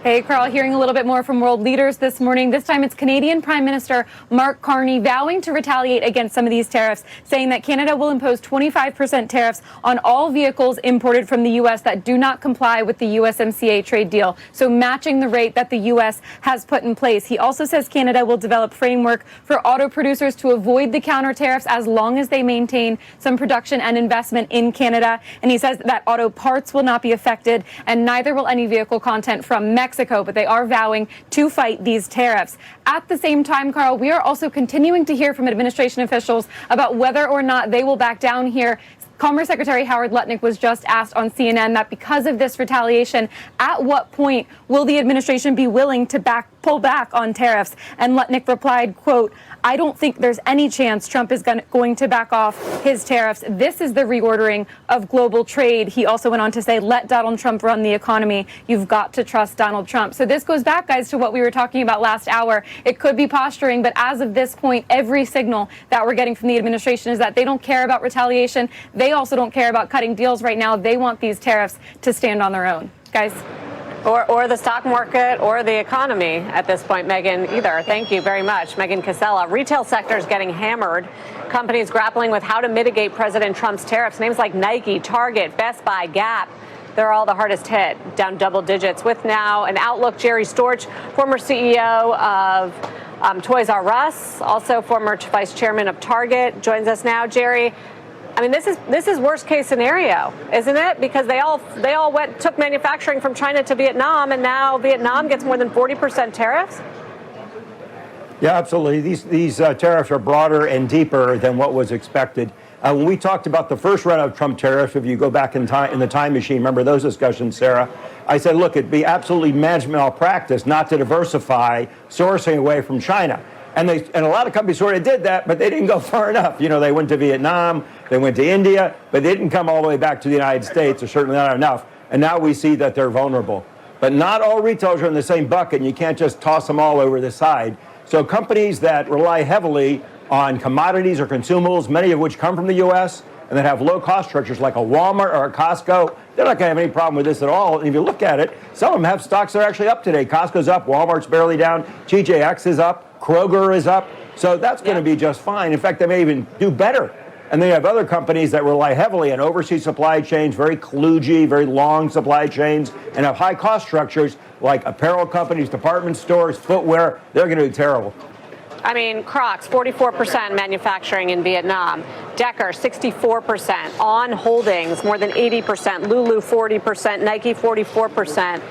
Hey, Carl, hearing a little bit more from world leaders this morning. This time it's Canadian Prime Minister Mark Carney vowing to retaliate against some of these tariffs, saying that Canada will impose 25% tariffs on all vehicles imported from the U.S. that do not comply with the USMCA trade deal, so matching the rate that the U.S. has put in place. He also says Canada will develop framework for auto producers to avoid the counter tariffs as long as they maintain some production and investment in Canada. And he says that auto parts will not be affected, and neither will any vehicle content from Mexico, but they are vowing to fight these tariffs. At the same time, Carl, we are also continuing to hear from administration officials about whether or not they will back down here. Commerce Secretary Howard Lutnick was just asked on CNN that because of this retaliation, at what point will the administration be willing to pull back on tariffs? And Lutnick replied, quote, "I don't think there's any chance Trump is going to back off his tariffs. This is the reordering of global trade." He also went on to say, "Let Donald Trump run the economy. You've got to trust Donald Trump." So this goes back, guys, to what we were talking about last hour. It could be posturing, but as of this point, every signal that we're getting from the administration is that they don't care about retaliation. They also don't care about cutting deals right now. They want these tariffs to stand on their own. Guys? Or the stock market or the economy at this point, Megan, either. Thank you very much. Megan Casella. Retail sector is getting hammered. Companies grappling with how to mitigate President Trump's tariffs. Names like Nike, Target, Best Buy, Gap. They're all the hardest hit, down double digits. With now an outlook, Jerry Storch, former CEO of Toys R Us, also former vice chairman of Target, joins us now. Jerry, I mean, this is worst case scenario, isn't it? Because they all took manufacturing from China to Vietnam, and now Vietnam gets more than 40% tariffs. Yeah, absolutely. These tariffs are broader and deeper than what was expected. When we talked about the first round of Trump tariffs, if you go back in the time machine, remember those discussions, Sarah? I said, look, it'd be absolutely management malpractice not to diversify sourcing away from China. And a lot of companies sort of did that, but they didn't go far enough. You know, they went to Vietnam, they went to India, but they didn't come all the way back to the United States, or certainly not enough. And now we see that they're vulnerable. But not all retailers are in the same bucket, and you can't just toss them all over the side. So companies that rely heavily on commodities or consumables, many of which come from the U.S., and that have low cost structures like a Walmart or a Costco, they're not going to have any problem with this at all. And if you look at it, some of them have stocks that are actually up today. Costco's up, Walmart's barely down, TJX is up, Kroger is up. So that's going to be just fine. In fact, they may even do better. And then you have other companies that rely heavily on overseas supply chains, very kludgy, very long supply chains, and have high cost structures like apparel companies, department stores, footwear. They're going to do terrible. I mean, Crocs, 44% manufacturing in Vietnam. Decker, 64%. On Holdings, more than 80%. Lulu, 40%. Nike, 44%.